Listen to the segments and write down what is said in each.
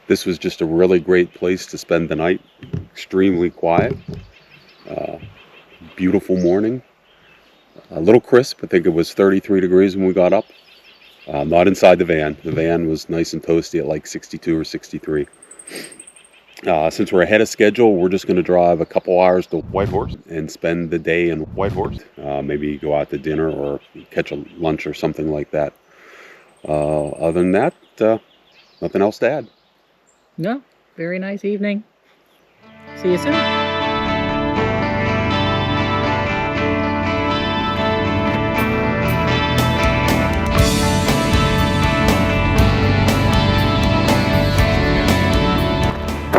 This was just a really great place to spend the night. Extremely quiet. Beautiful morning. A little crisp. I think it was 33 degrees when we got up. Not inside the van. The van was nice and toasty at like 62 or 63. Since we're ahead of schedule, we're just going to drive a couple hours to Whitehorse and spend the day in Whitehorse. Maybe go out to dinner or catch a lunch or something like that. Other than that, nothing else to add. No, very nice evening. See you soon.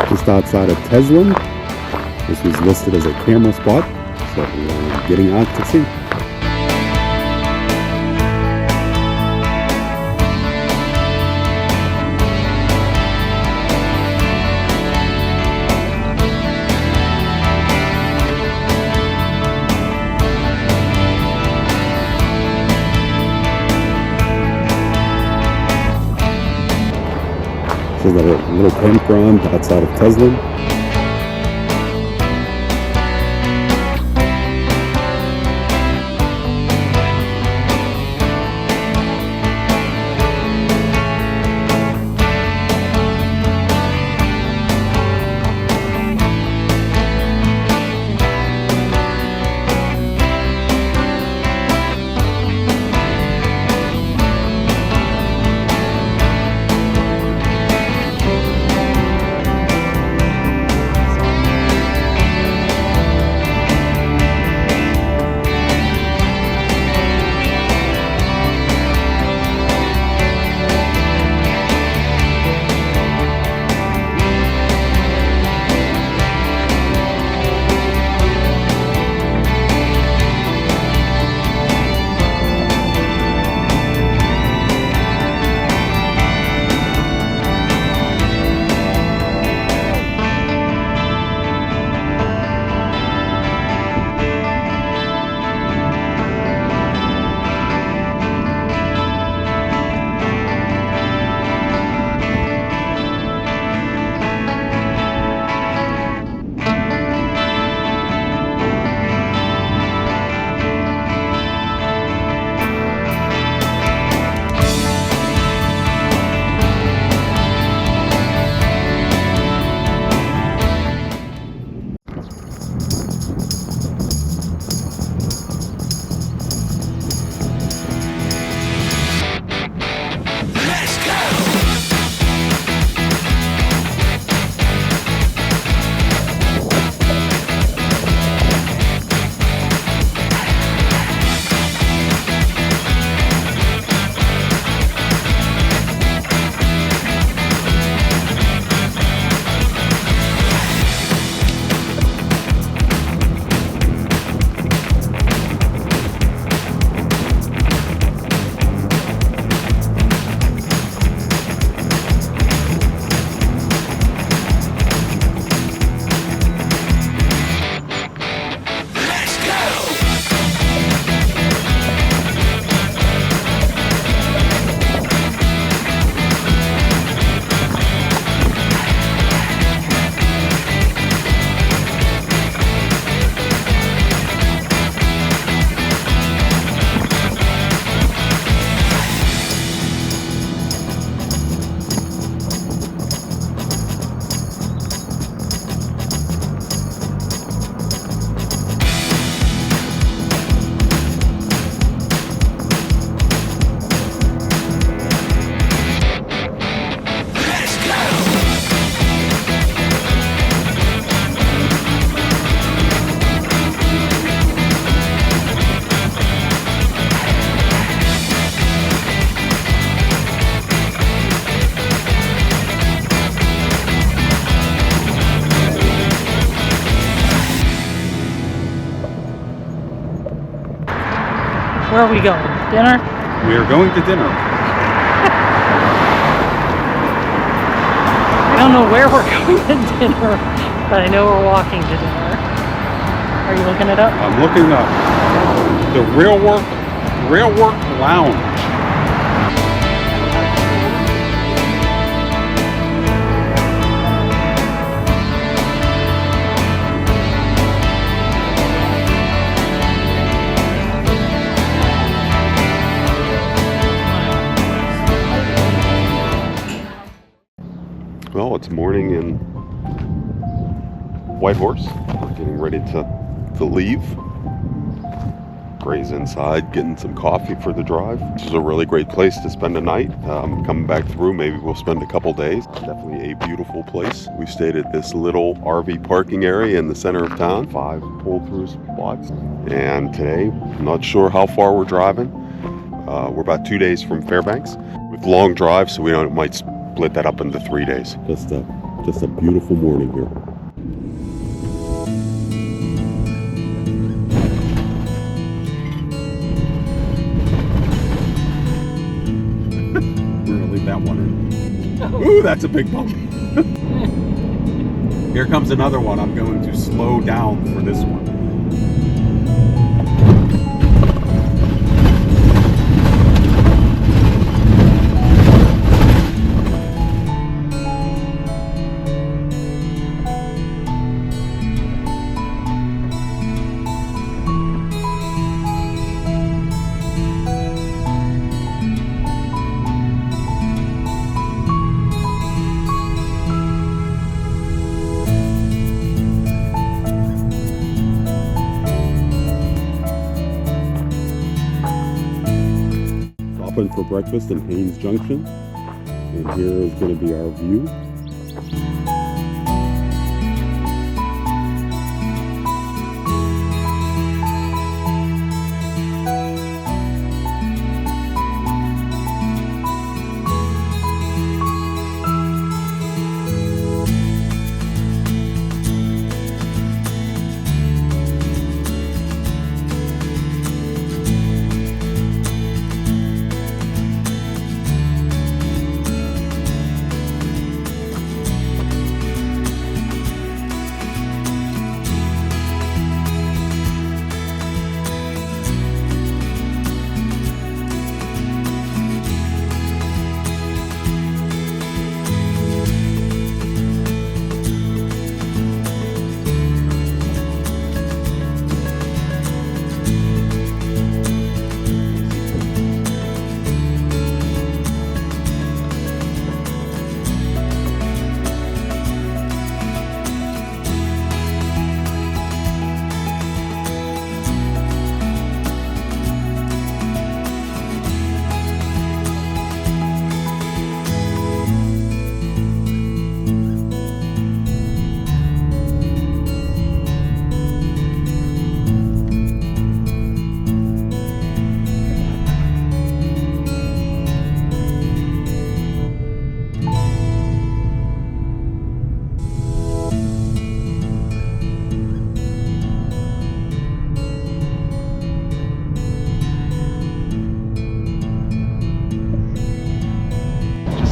Just outside of Teslin. This was listed as a camera spot, so we're getting out to see. So the little campground outside of Teslin. Where are we going? Dinner? We are going to dinner. I don't know where we're going to dinner, but I know we're walking to dinner. Are you looking it up? I'm looking up the Rail Work Lounge. Well, it's morning in Whitehorse. We're getting ready to leave. Gray's inside getting some coffee for the drive. This is a really great place to spend a night. Coming back through, maybe we'll spend a couple days. Definitely a beautiful place. We stayed at this little RV parking area in the center of town. 5 pull-through spots. And today, I'm not sure how far we're driving. We're about 2 days from Fairbanks. With long drives, so we might split that up into 3 days. Just a beautiful morning here. We're gonna leave that one in. Oh. Ooh, that's a big bump. Here comes another one. I'm going to slow down for this one. Stopping for breakfast in Haynes Junction, and here is going to be our view.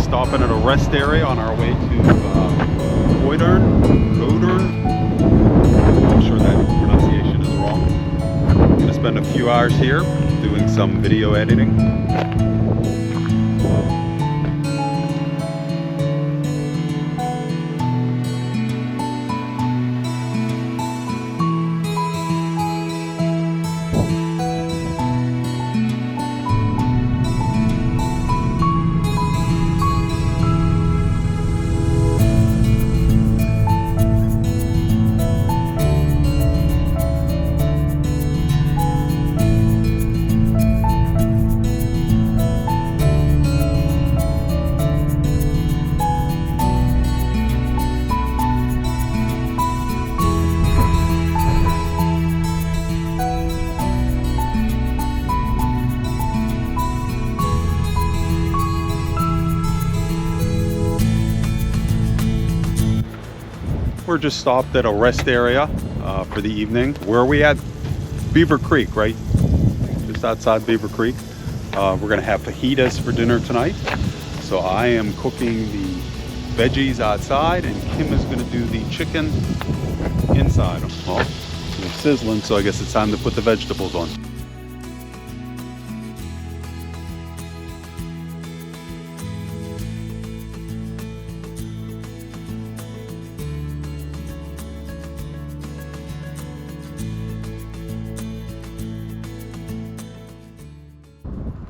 Stopping at a rest area on our way to Coydern. I'm sure that pronunciation is wrong. I'm going to spend a few hours here doing some video editing. We're just stopped at a rest area for the evening. Where are we at? Beaver Creek, right? Just outside Beaver Creek. We're gonna have fajitas for dinner tonight. So I am cooking the veggies outside and Kim is gonna do the chicken inside. Well, they're sizzling, so I guess it's time to put the vegetables on.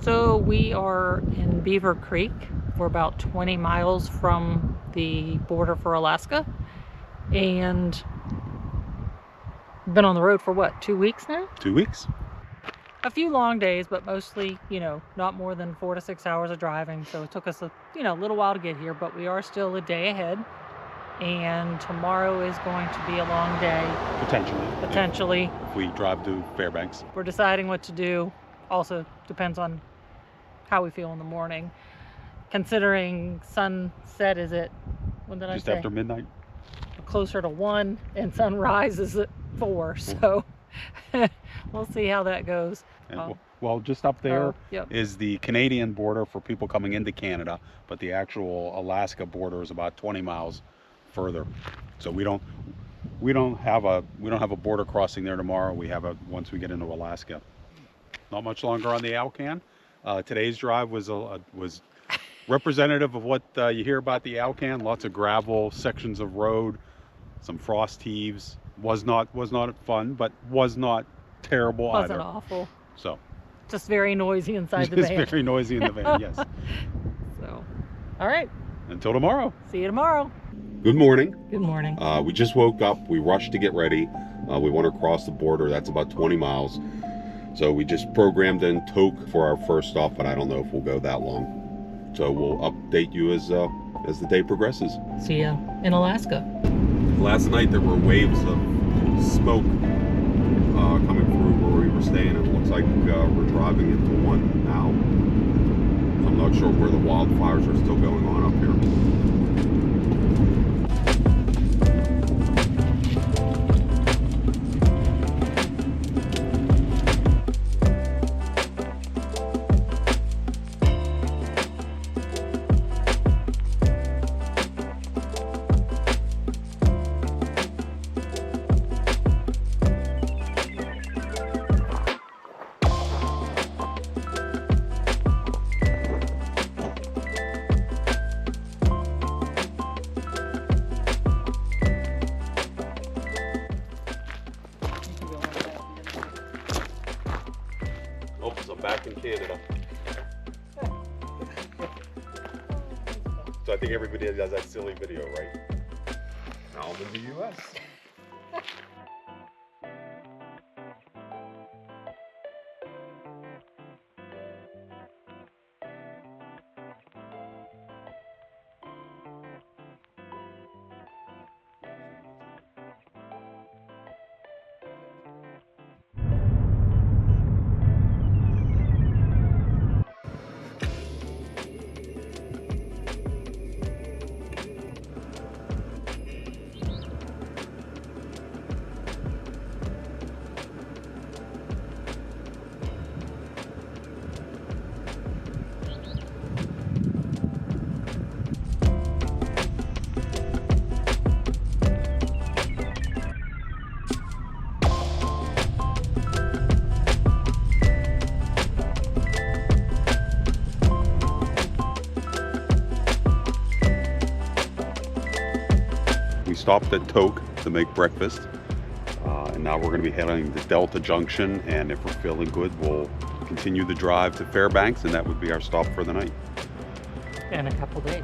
So we are in Beaver Creek. We're about 20 miles from the border for Alaska, and been on the road for what, 2 weeks now? 2 weeks. A few long days, but mostly, not more than 4 to 6 hours of driving. So it took us a little while to get here, but we are still a day ahead. And tomorrow is going to be a long day. Potentially. If we drive to Fairbanks. We're deciding what to do. Also depends on how we feel in the morning. Considering sunset is at, when did I say? Just after midnight. Closer to 1, and sunrise is at 4. So we'll see how that goes. And, well, just up there yep. is the Canadian border for people coming into Canada, but the actual Alaska border is about 20 miles further. So we don't have a border crossing there tomorrow. We have a once we get into Alaska. Not much longer on the Alcan. Today's drive was representative of what you hear about the Alcan. Lots of gravel, sections of road, some frost heaves. Was not fun, but was not terrible either. Wasn't awful. So just very noisy inside the van. Just very noisy in the van. Yes. So, all right. Until tomorrow. See you tomorrow. Good morning. Good morning. We just woke up. We rushed to get ready. We want to cross the border. That's about 20 miles. So we just programmed in Tok for our first stop, but I don't know if we'll go that long. So we'll update you as the day progresses. See ya in Alaska. Last night there were waves of smoke coming through where we were staying. It looks like we're driving into one now. I'm not sure where the wildfires are still going on up here. Back in Canada. So I think everybody does that silly video, right? Now I'm in the US. Stopped at Tok to make breakfast, and now we're going to be heading to Delta Junction, and if we're feeling good we'll continue the drive to Fairbanks, and that would be our stop for the night. And a couple days.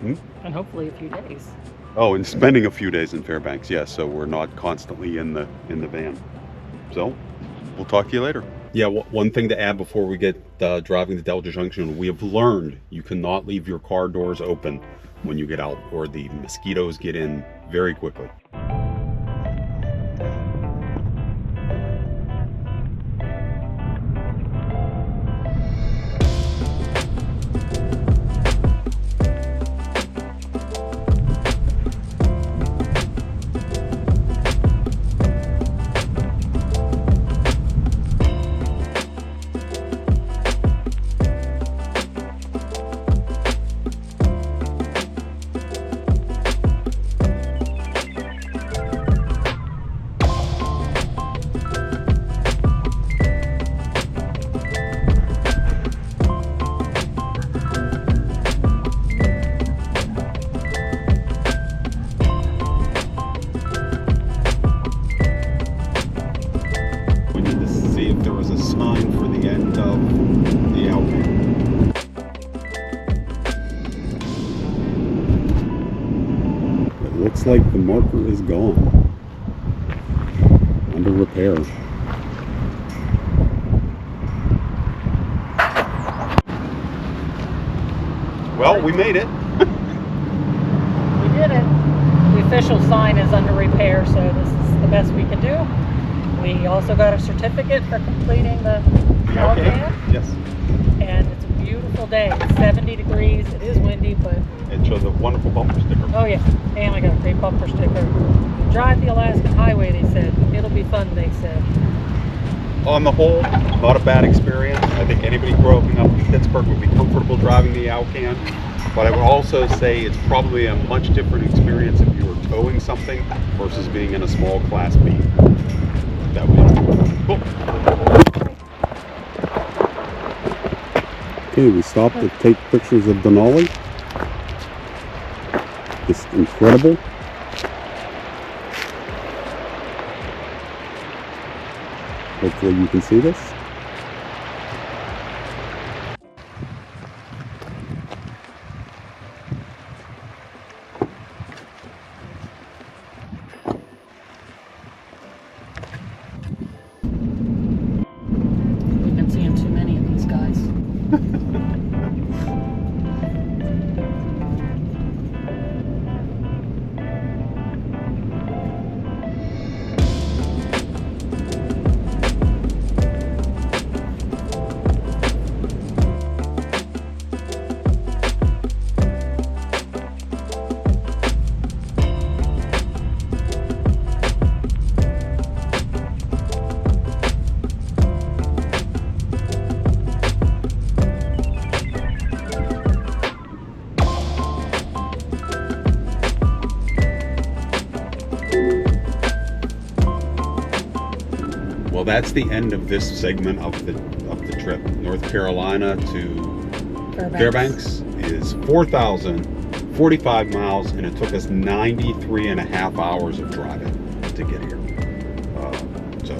And hopefully a few days. Oh, and spending a few days in Fairbanks, yes, so we're not constantly in the van. So we'll talk to you later. Yeah, one thing to add before we get driving to Delta Junction, we have learned you cannot leave your car doors open when you get out, or the mosquitoes get in very quickly. looks like the marker is gone. Under repair. Well, we made it. We did it. The official sign is under repair, so this is the best we can do. We also got a certificate for completing the Alcan. Yes. And it's a beautiful day. It's 70 degrees. It is windy, but It shows a wonderful bumper sticker. oh yeah. And I got a great bumper sticker. Drive the Alaskan Highway, they said. It'll be fun, they said. On the whole, not a bad experience. I think anybody growing up in Pittsburgh would be comfortable driving the Alcan. But I would also say it's probably a much different experience if you were towing something versus being in a small Class B. That way. Cool. Okay, we stopped to take pictures of Denali. It's incredible. Hopefully you can see this. We've been seeing too many of these guys. Well, that's the end of this segment of the trip. North Carolina to Fairbanks is 4,045 miles, and it took us 93 and a half hours of driving to get here. So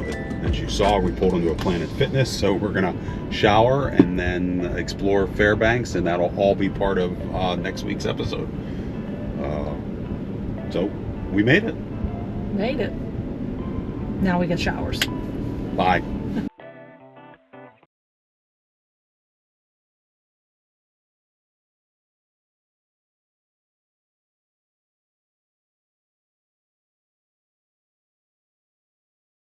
as you saw, we pulled into a Planet Fitness, so we're gonna shower and then explore Fairbanks, and that'll all be part of next week's episode. So we made it. Made it. Now we get showers. Bye.